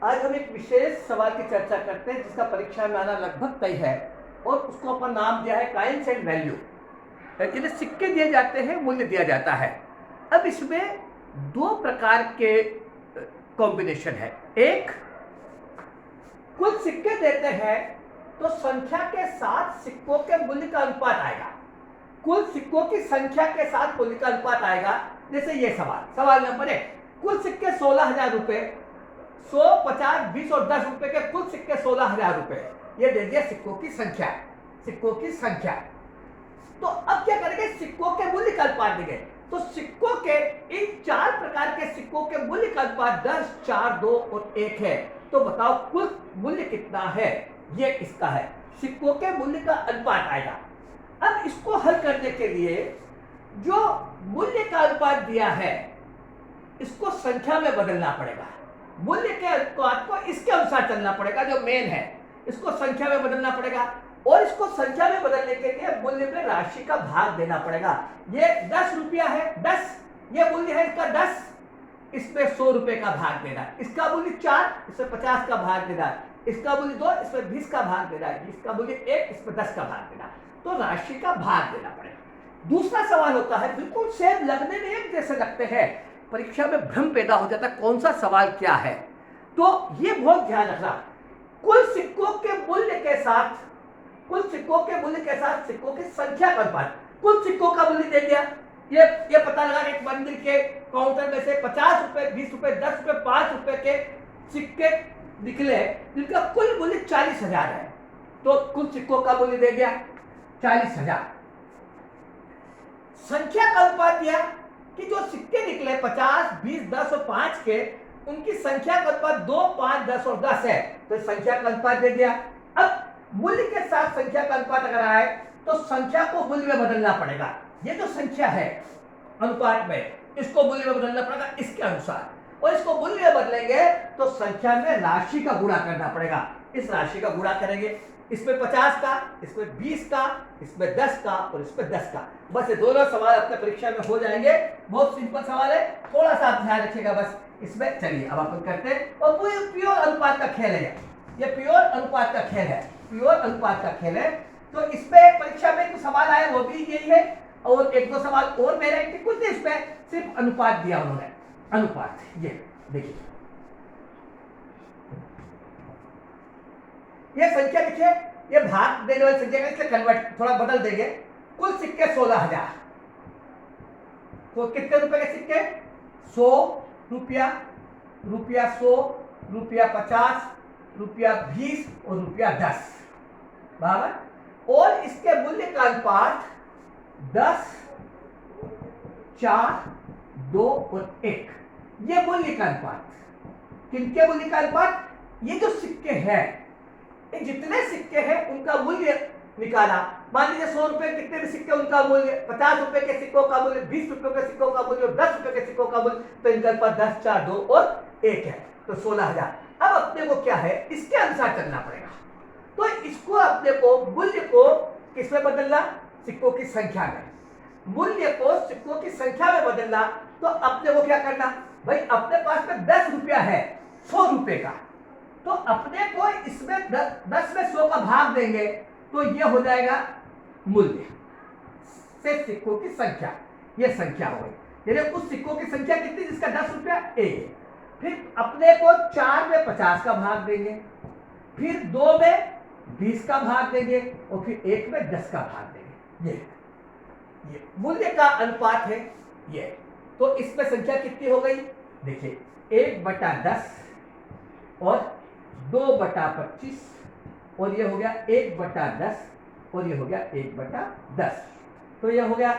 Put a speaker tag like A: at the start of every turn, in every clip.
A: आज हम एक विशेष सवाल की चर्चा करते हैं जिसका परीक्षा में आना लगभग तय है और उसको अपन नाम दिया है काइंस एंड वैल्यू। जिन्हें सिक्के दिए जाते हैं, मूल्य दिया जाता है। अब इसमें दो प्रकार के कॉम्बिनेशन है। एक, कुल सिक्के देते हैं तो संख्या के साथ सिक्कों के मूल्य का अनुपात आएगा। कुल सिक्कों की संख्या के साथ मूल्य का अनुपात आएगा। जैसे ये सवाल नंबर 1, कुल सिक्के 16,000 रुपए, 100, 50, 20 और 10 रुपए के कुल सिक्के 16,000 रुपए। ये दे दिया सिक्कों की संख्या। तो अब क्या करेंगे, सिक्कों के मूल्य का अनुपात देंगे। तो सिक्कों के इन 4 प्रकार के सिक्कों के मूल्य का अनुपात 10, 4, 2 और 1 है। तो बताओ कुल मूल्य कितना है। ये इसका है, सिक्कों के मूल्य का अनुपात आएगा। अब इसको हल करने के लिए जो मूल्य का अनुपात दिया है इसको संख्या में बदलना पड़ेगा। मूल्य के अनुपात को इसके अनुसार चलना पड़ेगा, जो मेन है इसको संख्या में बदलना पड़ेगा। और इसको संख्या में बदलने के लिए मूल्य में राशि का भाग देना पड़ेगा। ये 10 रुपया है, 10 ये मूल्य है इसका 10, इसमें 100 रुपए का भाग देना। इसका मूल्य 4, इसमें 50 का भाग देना। इसका मूल्य 2, इसमें 20 का भाग देना। इसका मूल्य 1, इसमें 10 का भाग देना। तो राशि का भाग देना पड़ेगा। दूसरा सवाल होता है, बिल्कुल सेम लगने में एक जैसे लगते हैं, परीक्षा में भ्रम पैदा हो जाता है कौन सा सवाल क्या है। तो ये बहुत ध्यान रखना, कुल सिक्कों के मूल्य के साथ सिक्कों की संख्या का अनुपात। कुल सिक्कों का मूल्य दे दिया, ये पता लगा एक मंदिर के काउंटर में से 50 रुपए, 20 रुपए, 10 रुपए, 5 रुपए के सिक्के निकले जिनका कुल मूल्य 40,000 है। तो कुल सिक्कों का मूल्य दे दिया 40,000। संख्या का अनुपात दिया कि जो सिक्के निकले 50, 20, 10 और 5 के, उनकी संख्या का अनुपात 2, 5, 10 और 10 है। तो संख्या का अनुपात दे दिया। अब मूल्य के साथ संख्या का अनुपात अगर आए तो संख्या को मूल्य में बदलना पड़ेगा। ये जो संख्या है अनुपात में, इसको मूल्य में बदलना पड़ेगा इसके अनुसार। और इसको मूल्य में बदलेंगे तो संख्या में राशि का गुणा करना पड़ेगा। इस राशि का गुणा करेंगे, इसमें 50 का, इसमें 20 का, इसमें 10 का और इसमें 10 का। बस ये दोनों सवाल आपके परीक्षा में हो जाएंगे। बहुत सिंपल सवाल है, थोड़ा सा आप ध्यान रखिएगा बस इसमें। चलिए अब अपन करते हैं। और प्योर अनुपात का खेल है, ये प्योर अनुपात का खेल है, प्योर अनुपात का खेल है। तो इसमें परीक्षा में जो सवाल आए वो भी यही है, और एक दो सवाल और वेराइटी कुछ नहीं, इसमें सिर्फ अनुपात दिया उन्होंने। अनुपात ये देखिए, ये संख्या देखिए, ये भाग देने वाली संख्या का इसलिए कन्वर्ट थोड़ा बदल देंगे। कुल सिक्के 16,000। तो कितने रुपए के सिक्के, 100 रुपया, रुपया 100, रुपया 50, रुपया 20 और रुपया 10 बराबर। और इसके मूल्य का अनुपात 10, 4, 2 और 1। ये मूल्य का अनुपात। किनके मूल्य का अनुपात, ये जो सिक्के हैं, जितने सिक्के हैं उनका मूल्य निकाला। मान लीजिए 100 रुपए कितने भी सिक्के, उनका मूल्य 50 रुपए के सिक्कों का मूल्य, 20 रुपए के सिक्कों का मूल्य, 10 रुपए के सिक्कों का मूल्य। तो इनका अनुपात 10, 4, 2 और 1 है। तो 16,000। अब अपने को क्या है, इसके अनुसार चलना पड़ेगा। तो इसको अपने को मूल्य को किसमें बदलना, सिक्कों की संख्या में। मूल्य को सिक्कों की संख्या में बदलना। तो अपने को क्या करना, भाई अपने पास में 10 रुपया है 100 रुपए का, तो अपने को इसमें 10 में 100 का भाग देंगे तो ये हो जाएगा मूल्य से सिक्कों की संख्या। ये संख्या हो गई, यानी उस सिक्कों की संख्या कितनी जिसका 10 रुपया, 1। फिर अपने को 4 में 50 का भाग देंगे, फिर 2 में 20 का भाग देंगे और फिर 1 में 10 का भाग देंगे। ये मूल्य का अनुपात है ये। तो इसमें संख्या कितनी हो गई, देखिए 1/10 और 2/25 और ये हो गया 1/10 और ये हो गया 1/10। तो ये हो गया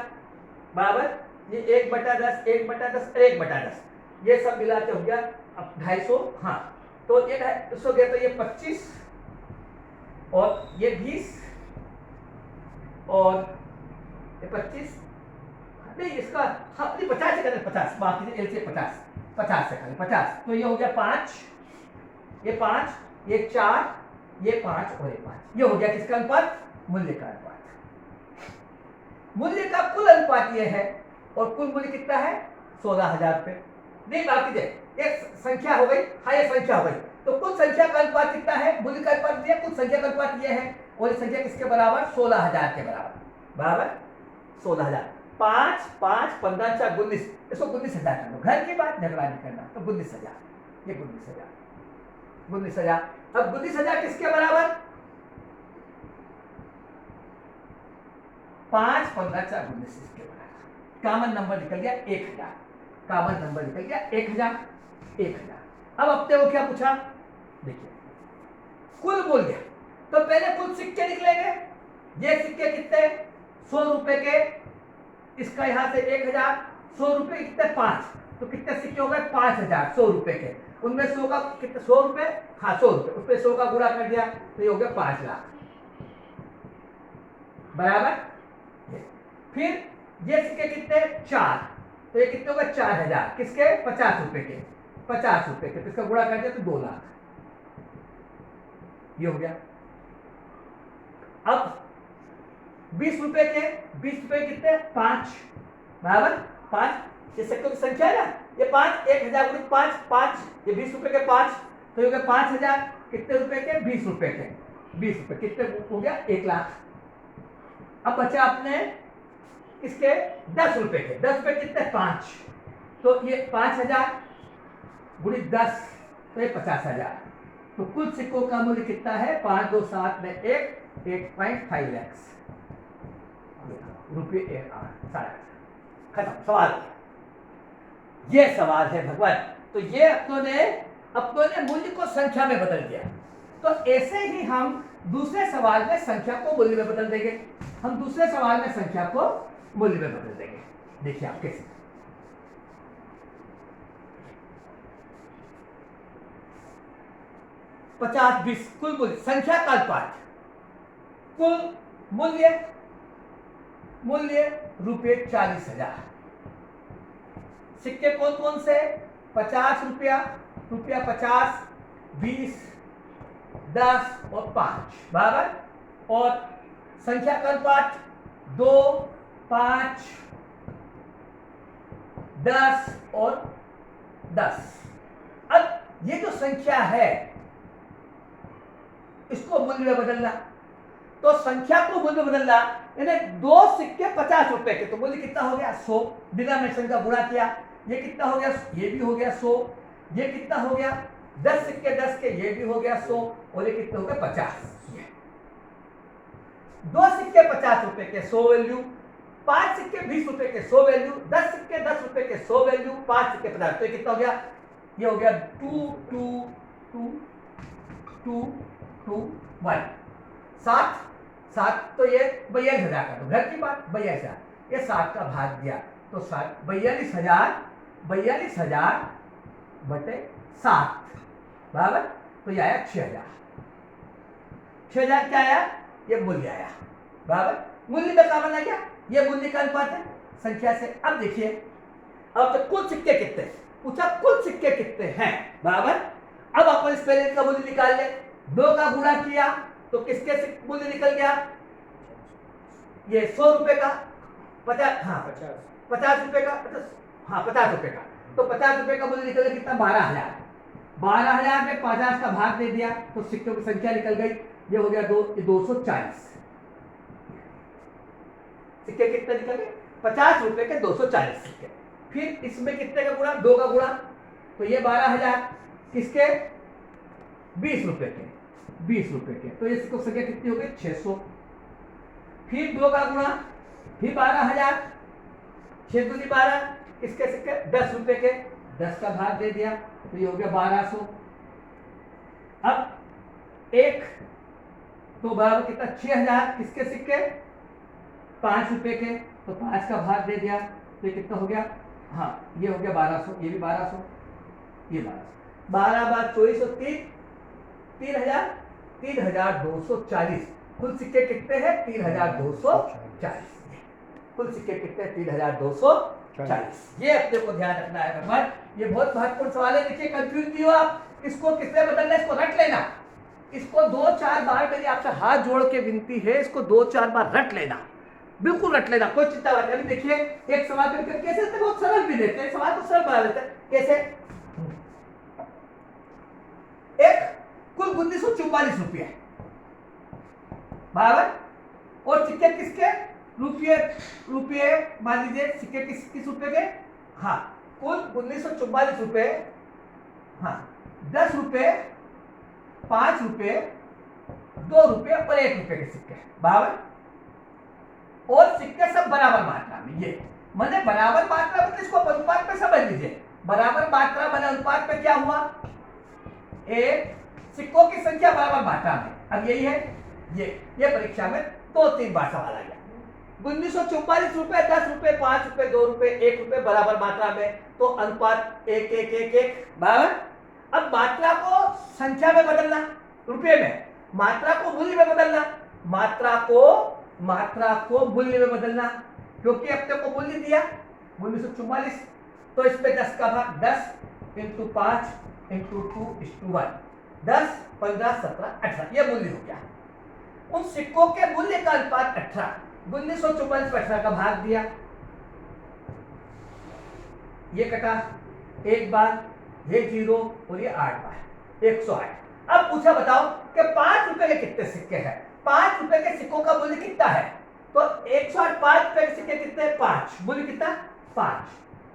A: बराबर, ये 1/10, 1/10, 1/10, ये सब मिला के हो गया अब 250। हाँ, तो ये 250 गया, तो ये 25 और ये 20 और ये 25 नहीं, इसका हाँ 50 से करें, 50 बाकी एल से 50 से करें 50। तो ये हो गया 5, ये 5, ये 4, ये 5 और ये 5। ये हो गया किसका अनुपात, मूल्य का अनुपात। मूल्य का कुल अनुपात ये है और कुल मूल्य कितना है 16,000 रुपए। नहीं बाकी देख, एक संख्या हो गई, हाँ ये संख्या हो गई। तो कुल संख्या का अनुपात कितना है, मूल्य का अनुपात दिया, कुल संख्या का अनुपात ये है, और ये संख्या किसके बराबर, 16,000 के बराबर, बराबर 16,000। 5 5 15 4 19, इसको 19,000 कर लो, घर की बात, झगड़ा नहीं करना। तो 19,000, ये 19,000। अब 19,000 किसके बराबर, 5 15 4 19 इसके बराबर। कॉमन नंबर निकल गया 1,000, कॉमन नंबर निकल गया 1,000। अब अपने को क्या पूछा, देखिए कुल मूल्य, तो पहले कुल सिक्के निकलेंगे। ये सिक्के कितने, 100 रुपए के, इसका यहां से 1,000, 100 रुपए कितने 5, तो कितने सिक्के हो गए 5,000 100 रुपए के। उनमें 100 का कितने, 100 रुपए, हाँ 100 रुपए, उस पर 100 का गुणा कर दिया तो ये हो गया 5 लाख, बराबर। फिर ये सिक्के कितने 4, तो ये कितने हो गए 4,000, किसके 50 रुपए के, 50 रुपए के, तो इसका गुणा कर दिया तो 2 लाख, ये हो गया। अब 20 रुपए के, 20 रुपए कितने 5, बराबर 5, ये सिक्कों की संख्या है ना, ये 5, 1,000 गुणित 5, 5, ये 20 रुपए के 5, तो ये हो गया 5,000, कितने रुपए के 20 रुपए के, 20 रुपए कितने हो गया 1 लाख। अब बचा अपने इसके 10 रुपए के, 10 रुपए कितने 5, तो ये 5,000 गुणित 10, तो ये 50,000। तो कुल सिक्कों का मूल्य कितना है, 5 2 7 में 1.5 लाख रुपये, खत्म सवाल। ये सवाल है भगवान। तो ये अपनों ने मूल्य को संख्या में बदल दिया। तो ऐसे ही हम दूसरे सवाल में संख्या को मूल्य में बदल देंगे। हम दूसरे सवाल में संख्या को मूल्य में बदल देंगे। देखिए आप कैसे, 50 20 कुल मूल्य, संख्या का अनुपात, कुल मूल्य रुपये 40,000। सिक्के कौन कौन से, 50 रुपया, रुपया 50, 20, 10 और 5, बराबर। और संख्या का अनुपात 2 5 10 और 10। अब ये जो संख्या है इसको मूल्य में बदलना, तो संख्या को मूल्य में बदलना, यानी 2 सिक्के 50 रुपए के, तो मूल्य कितना हो गया 100, डिनोमिनेशन का गुणा किया, ये कितना हो गया, ये भी हो गया 100, ये कितना हो गया 10 सिक्के 10 के, ये भी हो गया 100, और ये कितना हो गया 50। 2 सिक्के 50 रुपए के 100 वैल्यू, 5 सिक्के 20 रुपए के 100 वैल्यू, 10 सिक्के 10 रुपए के 100 वैल्यू, 5 सिक्के 50, तो ये कितना हो गया, ये हो गया 2 2 2 2 2 1 7 7, तो ये 42,000 का, तो घर की बात 42,000, ये 7 का भाग दिया तो 42,000 बटे 7, बराबर। तो ये आया 6,000। 6,000 क्या आया, ये मूल्य आया, बराबर। मूल्य में क्या बना गया, ये मूल्य का अनुपात है संख्या से। अब देखिए, अब तो कुल सिक्के कितने पूछा, कुल सिक्के कितने हैं, बराबर। अब अपन इस पहले का मूल्य निकाल ले, 2 का गुणा किया तो किसके मूल्य निकल गया, ये 100 रुपए का 50, हाँ 50 रुपए का, हाँ 50 रुपए का, तो 50 रुपए का मूल्य निकल गया कितना 12,000। 12,000 में 50 का भाग दे दिया तो सिक्कों की संख्या निकल गई, ये हो गया 240 सिक्के। कितने निकल गए 50 रुपए के 240 सिक्के। फिर इसमें कितने का गुणा, 2 का गुणा, तो ये 12,000 किसके 20 रुपए के, 20 रुपए के, तो ये सिक्कों की संख्या कितनी हो गई 600। फिर 2 का गुणा, फिर 12,000, 6 दूनी 12, किसके सिक्के 10 रुपए के, 10 का भाग दे दिया तो ये हो गया 1200। अब 1 तो बराबर कितना 6,000, किसके सिक्के 5 रुपए के, तो 5 का भाग दे दिया तो ये कितना हो गया, हाँ ये हो गया 1200, ये भी 1200, ये 1200, 12 बार 24 3,000, 3,240। कुल सिक्के कितने हैं 3,240। कुल सिक्के कितने 3,240। ये अपने को ध्यान रखना है भगवान, ये बहुत महत्वपूर्ण सवाल है। देखिए कंफ्यूज नहीं हो आप, इसको किससे बदलना है, इसको रट लेना, इसको 2-4 बार मेरी आपसे हाथ जोड़ के विनती है, इसको 2-4 बार रट लेना, बिल्कुल रट लेना, कोई चिंता नहीं। देखिए एक सवाल करके कैसे बहुत सरल भी देते हैं, सवाल तो सरल बना देते हैं। कैसे कुल 1944 रुपये, बराबर। और सिक्के किसके? रुपये, रुपये मान लीजिए सिक्के किस रुपये के? हाँ, कुल 1944 रुपये, हाँ 10 रुपये, 5 रुपये, 2 रुपये और 1 रुपये के सिक्के, बराबर। और सिक्के सब बराबर मात्रा में, ये मैंने बराबर मात्रा मतलब इसको अनुपात में समझ लीजिए। बराबर मात्रा मैंने अनुपात में क्या हुआ? एक सिक्कों की संख्या बराबर मात्रा में। अब यही है, ये परीक्षा में 2-3 बार सवाल आ गया। 1944 रुपए, 10 रुपए, 5 रुपए, 2 रुपए, 1 रुपए बराबर मात्रा में, तो अनुपात 1:1:1:1, बराबर। अब मात्रा को संख्या में बदलना, रुपये में, मात्रा को मूल्य में बदलना, मात्रा को मूल्य में बदलना, क्योंकि अपने को मूल्य दिया 1944, तो इस पे 10 का भाग, 10 × 5 × 2:1, 10, 15, 17, 18, ये मूल्य हो गया। उन सिक्कों के मूल्य का अनुपात 18, 1944 पर 18 का भाग दिया, ये कटा एक बार, ये 0 और ये 8 बार, 108। अब पूछा बताओ कि 5 रुपए के कितने सिक्के हैं? 5 रुपए के सिक्कों का मूल्य कितना है? तो 108, 5 रुपए के सिक्के कितने? 5, मूल्य कितना? 5।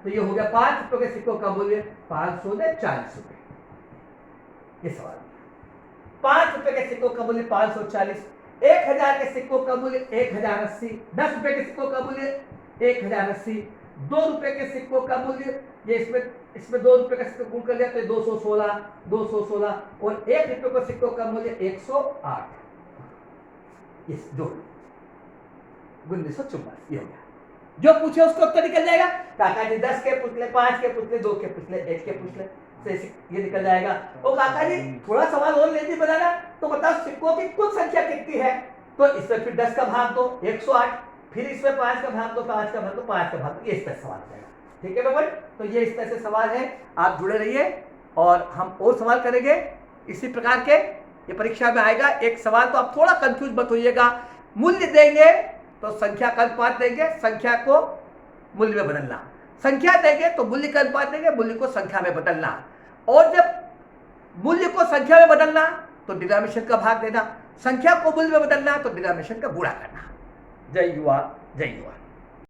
A: तो ये हो गया 5 रुपए के सिक्कों का मूल्य 540 रुपए। ये सवाल, 5 रुपए के सिक्कों का मूल्य 540, 1000 के सिक्कों का मूल्य 1080, 10 रुपए के सिक्कों का मूल्य 1080, 2 रुपए के सिक्कों का मूल्य, ये इसमें 2 रुपए का सिक्का गुण कर लिया तो 216 और 1 रुपए के सिक्कों का मूल्य 108। इस दो 1944 ये हो गया। जो पूछे उसको उत्तर निकल जाएगा। काका जी 10 के पूछ ले, 5 के पूछ ले, 2 के पूछ ले, 1 के पूछ ले, तो ये निकल जाएगा। ओ काका जी थोड़ा सवाल और लेती बनाना, तो बताओ सिक्कों की कुल संख्या कितनी है? तो इसमें फिर 10 का भाग दो, 108, फिर इसमें 5 का भाग दो, 5 का भाग दो, 5 का भाग दो, ये इस तरह सवाल हो जाएगा। ठीक है बेटा, तो ये इस तरह से सवाल है। आप जुड़े रहिए और हम और सवाल करेंगे इसी प्रकार के। ये परीक्षा में आएगा एक सवाल, तो आप थोड़ा कंफ्यूज मत होइएगा। मूल्य देंगे तो संख्या का अनुपात देंगे, संख्या को मूल्य में बदलना, संख्या देंगे तो मूल्य का अनुपात देंगे, मूल्य को संख्या में बदलना, और जब मूल्य को संख्या में बदलना तो डिनोमिनेशन का भाग देना, संख्या को मूल्य में बदलना तो डिनोमिनेशन का गुणा करना। जय युवा, जय युवा।